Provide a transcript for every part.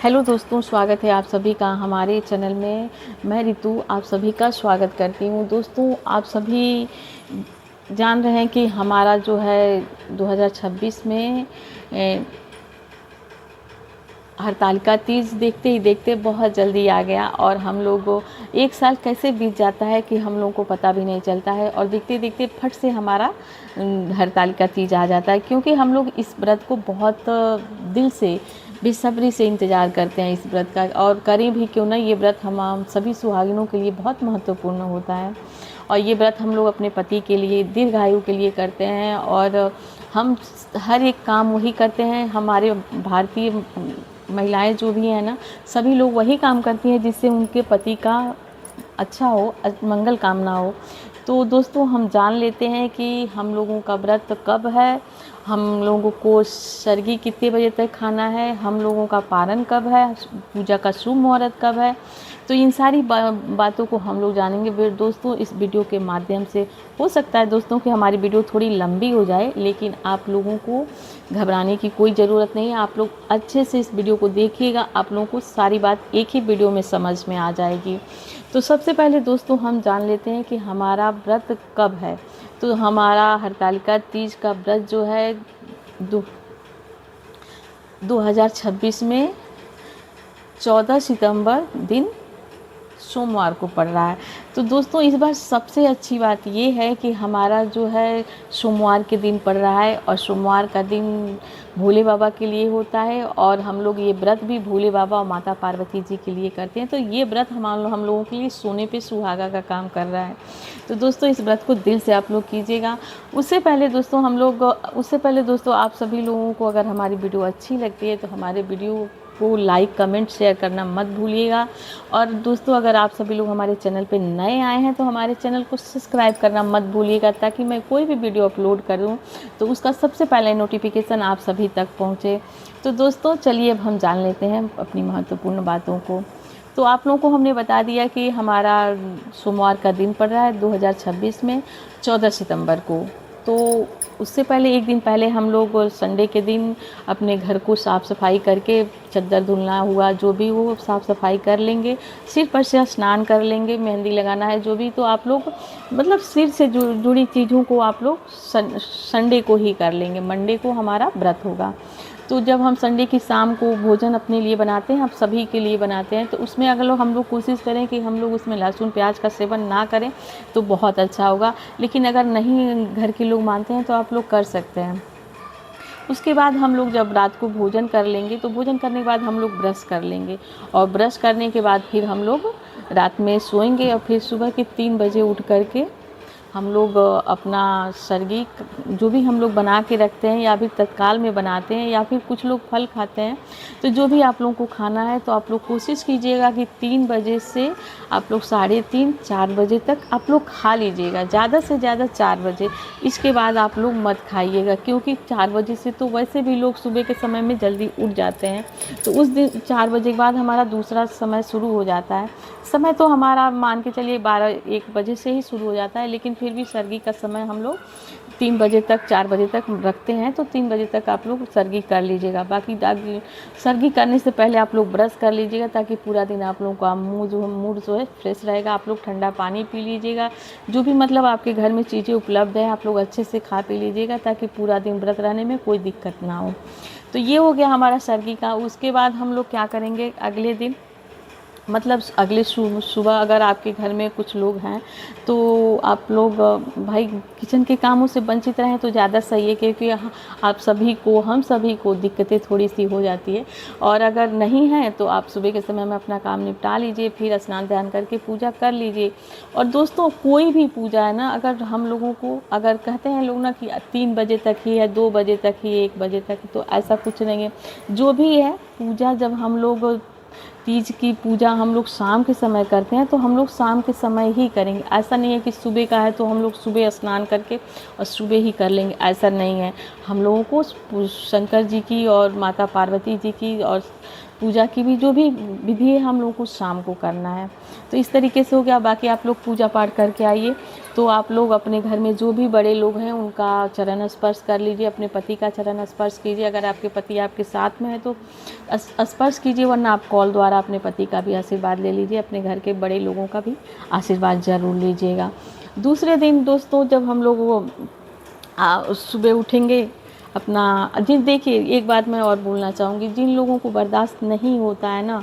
Hello दोस्तों, स्वागत है आप सभी का हमारे चैनल में। मैं रितु आप सभी का स्वागत करती हूँ। दोस्तों, आप सभी जान रहे हैं कि हमारा जो है 2026 में हरतालिका तीज देखते ही देखते बहुत जल्दी आ गया और हम लोग एक साल कैसे बीत जाता है कि हम लोगों को पता भी नहीं चलता है और देखते देखते फट से हमारा हरतालिका तीज आ जाता है, क्योंकि हम लोग इस व्रत को बहुत दिल से बेसब्री से इंतज़ार करते हैं इस व्रत का। और करें भी क्यों ना, ये व्रत हम सभी सुहागिनों के लिए बहुत महत्वपूर्ण होता है और ये व्रत हम लोग अपने पति के लिए, दीर्घायु के लिए करते हैं। और हम हर एक काम वही करते हैं, हमारे भारतीय महिलाएं जो भी हैं ना, सभी लोग वही काम करती हैं जिससे उनके पति का अच्छा हो, मंगल कामना हो। तो दोस्तों, हम जान लेते हैं कि हम लोगों का व्रत कब है, हम लोगों को सरगी कितने बजे तक खाना है, हम लोगों का पारण कब है, पूजा का शुभ मुहूर्त कब है। तो इन सारी बातों को हम लोग जानेंगे दोस्तों इस वीडियो के माध्यम से। हो सकता है दोस्तों कि हमारी वीडियो थोड़ी लंबी हो जाए, लेकिन आप लोगों को घबराने की कोई ज़रूरत नहीं है। आप लोग अच्छे से इस वीडियो को देखिएगा, आप लोगों को सारी बात एक ही वीडियो में समझ में आ जाएगी। तो सबसे पहले दोस्तों हम जान लेते हैं कि हमारा व्रत कब है। तो हमारा हरतालिका तीज का व्रत जो है 2026 में 14 सितंबर दिन सोमवार को पड़ रहा है। तो दोस्तों, इस बार सबसे अच्छी बात ये है कि हमारा जो है सोमवार के दिन पड़ रहा है और सोमवार का दिन भोले बाबा के लिए होता है और हम लोग ये व्रत भी भोले बाबा और माता पार्वती जी के लिए करते हैं। तो ये व्रत हम लोगों के लिए सोने पे सुहागा का काम कर रहा है। तो दोस्तों, इस व्रत को दिल से आप लोग कीजिएगा। उससे पहले दोस्तों आप सभी लोगों को अगर हमारी वीडियो अच्छी लगती है तो हमारे वीडियो को लाइक, कमेंट, शेयर करना मत भूलिएगा। और दोस्तों, अगर आप सभी लोग हमारे चैनल पे नए आए हैं तो हमारे चैनल को सब्सक्राइब करना मत भूलिएगा, ताकि मैं कोई भी वीडियो अपलोड करूं तो उसका सबसे पहले नोटिफिकेशन आप सभी तक पहुंचे। तो दोस्तों, चलिए अब हम जान लेते हैं अपनी महत्वपूर्ण बातों को। तो आप लोगों को हमने बता दिया कि हमारा सोमवार का दिन पड़ रहा है 2026 में 14 सितंबर को। तो उससे पहले एक दिन पहले हम लोग संडे के दिन अपने घर को साफ़ सफाई करके, चद्दर धुलना हुआ जो भी वो साफ़ सफाई कर लेंगे, सिर पर से स्नान कर लेंगे, मेहंदी लगाना है जो भी, तो आप लोग मतलब सिर से जुड़ी चीज़ों को आप लोग संडे को ही कर लेंगे। मंडे को हमारा व्रत होगा। तो जब हम संडे की शाम को भोजन अपने लिए बनाते हैं, हम सभी के लिए बनाते हैं, तो उसमें अगर हम लोग कोशिश करें कि हम लोग उसमें लहसुन प्याज का सेवन ना करें तो बहुत अच्छा होगा। लेकिन अगर नहीं घर के लोग मानते हैं तो आप लोग कर सकते हैं। उसके बाद हम लोग जब रात को भोजन कर लेंगे तो भोजन करने के बाद हम लोग ब्रश कर लेंगे और ब्रश करने के बाद फिर हम लोग रात में सोएंगे और फिर सुबह के 3 बजे उठ करके हम लोग अपना सरगी जो भी हम लोग बना के रखते हैं या फिर तत्काल में बनाते हैं या फिर कुछ लोग फल खाते हैं, तो जो भी आप लोगों को खाना है तो आप लोग कोशिश कीजिएगा कि 3 बजे से आप लोग 3:30-4 बजे तक आप लोग खा लीजिएगा, ज़्यादा से ज़्यादा 4 बजे। इसके बाद आप लोग मत खाइएगा, क्योंकि 4 बजे से तो वैसे भी लोग सुबह के समय में जल्दी उठ जाते हैं। तो उस दिन 4 बजे के बाद हमारा दूसरा समय शुरू हो जाता है। समय तो हमारा मान के चलिए 12-1 बजे से ही शुरू हो जाता है, लेकिन फिर भी सरगी का समय हम लोग 3 बजे तक, 4 बजे तक रखते हैं। तो 3 बजे तक आप लोग सरगी कर लीजिएगा। बाकी सरगी करने से पहले आप लोग ब्रश कर लीजिएगा, ताकि पूरा दिन आप लोगों का मूड जो है फ्रेश रहेगा। आप लोग ठंडा पानी पी लीजिएगा, जो भी मतलब आपके घर में चीज़ें उपलब्ध है आप लोग अच्छे से खा पी लीजिएगा, ताकि पूरा दिन व्रत रहने में कोई दिक्कत ना हो। तो ये हो गया हमारा सरगी का। उसके बाद हम लोग क्या करेंगे, अगले दिन मतलब अगले सुबह अगर आपके घर में कुछ लोग हैं तो आप लोग भाई किचन के कामों से वंचित रहें तो ज़्यादा सही है, क्योंकि आप सभी को, हम सभी को दिक्कतें थोड़ी सी हो जाती है। और अगर नहीं है तो आप सुबह के समय में अपना काम निपटा लीजिए, फिर स्नान ध्यान करके पूजा कर लीजिए। और दोस्तों, कोई भी पूजा है ना, अगर हम लोगों को अगर कहते हैं लोग ना कि 3 बजे तक ही है, 2 बजे तक ही, 1 बजे तक, तो ऐसा कुछ नहीं है। जो भी है पूजा, जब हम लोग तीज की पूजा हम लोग शाम के समय करते हैं तो हम लोग शाम के समय ही करेंगे। ऐसा नहीं है कि सुबह का है तो हम लोग सुबह स्नान करके और सुबह ही कर लेंगे, ऐसा नहीं है। हम लोगों को शंकर जी की और माता पार्वती जी की और पूजा की भी जो भी विधि है हम लोगों को शाम को करना है। तो इस तरीके से हो गया। बाकी आप लोग पूजा पाठ करके आइए। तो आप लोग अपने घर में जो भी बड़े लोग हैं उनका चरण स्पर्श कर लीजिए, अपने पति का चरण स्पर्श कीजिए। अगर आपके पति आपके साथ में है तो स्पर्श कीजिए, वरना आप कॉल द्वारा अपने पति का भी आशीर्वाद ले लीजिए। अपने घर के बड़े लोगों का भी आशीर्वाद ज़रूर लीजिएगा। दूसरे दिन दोस्तों जब हम लोग वो सुबह उठेंगे अपना देखिए, एक बात मैं और बोलना चाहूँगी, जिन लोगों को बर्दाश्त नहीं होता है ना,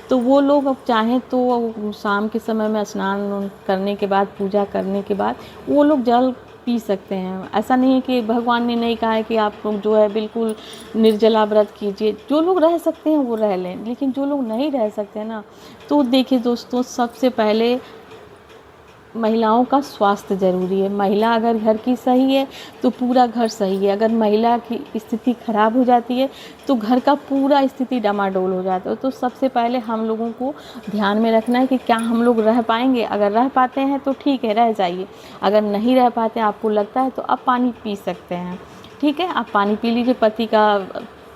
तो वो लोग अब चाहें तो शाम के समय में स्नान करने के बाद, पूजा करने के बाद वो लोग जल पी सकते हैं। ऐसा नहीं है कि भगवान ने नहीं कहा है कि आप लोग जो है बिल्कुल निर्जला व्रत कीजिए। जो लोग रह सकते हैं वो रह लें, लेकिन जो लोग नहीं रह सकते ना, तो देखिए दोस्तों, सबसे पहले महिलाओं का स्वास्थ्य ज़रूरी है। महिला अगर घर की सही है तो पूरा घर सही है। अगर महिला की स्थिति खराब हो जाती है तो घर का पूरा स्थिति डमाडोल हो जाता है। तो सबसे पहले हम लोगों को ध्यान में रखना है कि क्या हम लोग रह पाएंगे। अगर रह पाते हैं तो ठीक है, रह जाइए। अगर नहीं रह पाते, आपको लगता है, तो आप पानी पी सकते हैं। ठीक है, आप पानी पी लीजिए, पति का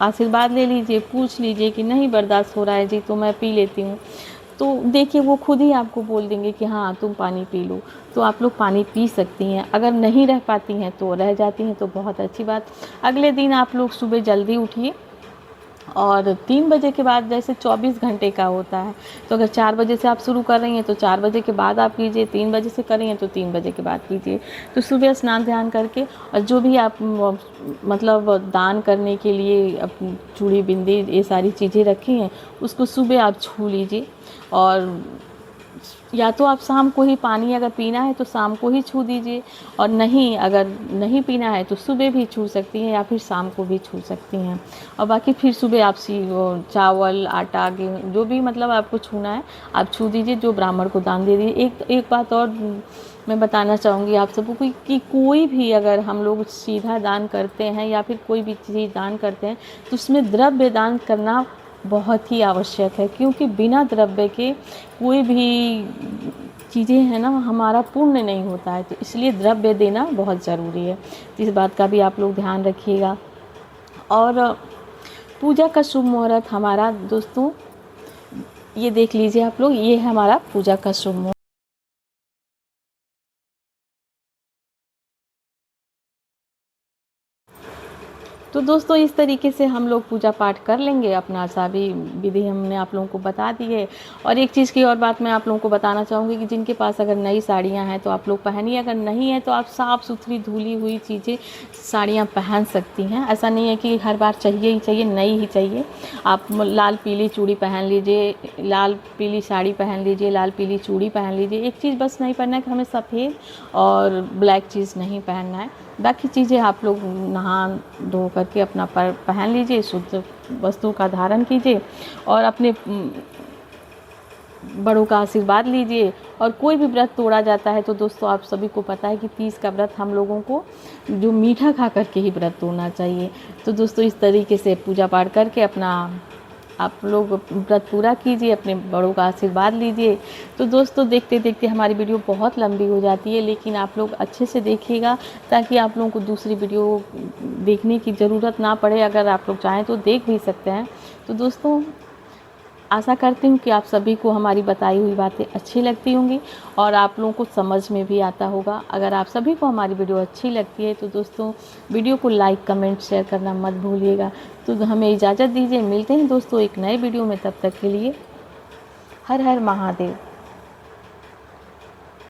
आशीर्वाद ले लीजिए, पूछ लीजिए कि नहीं बर्दाश्त हो रहा है जी तो मैं पी लेती हूँ। तो देखिए वो खुद ही आपको बोल देंगे कि हाँ तुम पानी पी लो, तो आप लोग पानी पी सकती हैं। अगर नहीं रह पाती हैं तो रह जाती हैं तो बहुत अच्छी बात। अगले दिन आप लोग सुबह जल्दी उठिए और 3 बजे के बाद, जैसे 24 घंटे का होता है, तो अगर 4 बजे से आप शुरू कर रही हैं तो 4 बजे के बाद आप कीजिए, 3 बजे से कर रही हैं तो 3 बजे के बाद कीजिए। तो सुबह स्नान ध्यान करके, और जो भी आप मतलब दान करने के लिए चूड़ी बिंदी ये सारी चीज़ें रखी हैं उसको सुबह आप छू लीजिए। और या तो आप शाम को ही, पानी अगर पीना है तो शाम को ही छू दीजिए, और नहीं अगर नहीं पीना है तो सुबह भी छू सकती हैं या फिर शाम को भी छू सकती हैं। और बाकी फिर सुबह आप चावल, आटा, गेहूँ, जो भी मतलब आपको छूना है आप छू दीजिए, जो ब्राह्मण को दान दे दीजिए। एक बात और मैं बताना चाहूँगी आप सबको कि कोई भी अगर हम लोग सीधा दान करते हैं या फिर कोई भी चीज़ दान करते हैं तो उसमें द्रव्य दान करना बहुत ही आवश्यक है, क्योंकि बिना द्रव्य के कोई भी चीज़ें हैं ना, हमारा पूर्ण नहीं होता है। तो इसलिए द्रव्य देना बहुत ज़रूरी है। तो इस बात का भी आप लोग ध्यान रखिएगा। और पूजा का शुभ मुहूर्त हमारा दोस्तों, ये देख लीजिए आप लोग, ये है हमारा पूजा का शुभ मुहूर्त। तो दोस्तों इस तरीके से हम लोग पूजा पाठ कर लेंगे। अपना सभी विधि हमने आप लोगों को बता दी है। और एक चीज़ की और बात मैं आप लोगों को बताना चाहूँगी कि जिनके पास अगर नई साड़ियाँ हैं तो आप लोग पहनिए, अगर नहीं है तो आप साफ़ सुथरी धुली हुई चीज़ें साड़ियाँ पहन सकती हैं। ऐसा नहीं है कि हर बार चाहिए ही चाहिए, नई ही चाहिए। आप लाल पीली चूड़ी पहन लीजिए, लाल पीली साड़ी पहन लीजिए, लाल पीली चूड़ी पहन लीजिए। एक चीज़ बस नहीं पहनना है कि हमें सफ़ेद और ब्लैक चीज़ नहीं पहनना है। बाकी चीज़ें आप लोग नहा धो करके अपना पहन लीजिए, शुद्ध वस्तु का धारण कीजिए और अपने बड़ों का आशीर्वाद लीजिए। और कोई भी व्रत तोड़ा जाता है तो दोस्तों आप सभी को पता है कि 30 का व्रत हम लोगों को जो मीठा खा करके ही व्रत तोड़ना चाहिए। तो दोस्तों इस तरीके से पूजा पाठ करके अपना आप लोग व्रत पूरा कीजिए, अपने बड़ों का आशीर्वाद लीजिए। तो दोस्तों देखते देखते हमारी वीडियो बहुत लंबी हो जाती है, लेकिन आप लोग अच्छे से देखिएगा ताकि आप लोगों को दूसरी वीडियो देखने की ज़रूरत ना पड़े। अगर आप लोग चाहें तो देख भी सकते हैं। तो दोस्तों आशा करती हूँ कि आप सभी को हमारी बताई हुई बातें अच्छी लगती होंगी और आप लोगों को समझ में भी आता होगा। अगर आप सभी को हमारी वीडियो अच्छी लगती है तो दोस्तों वीडियो को लाइक, कमेंट, शेयर करना मत भूलिएगा। तो हमें इजाज़त दीजिए, मिलते हैं दोस्तों एक नए वीडियो में। तब तक के लिए हर हर महादेव।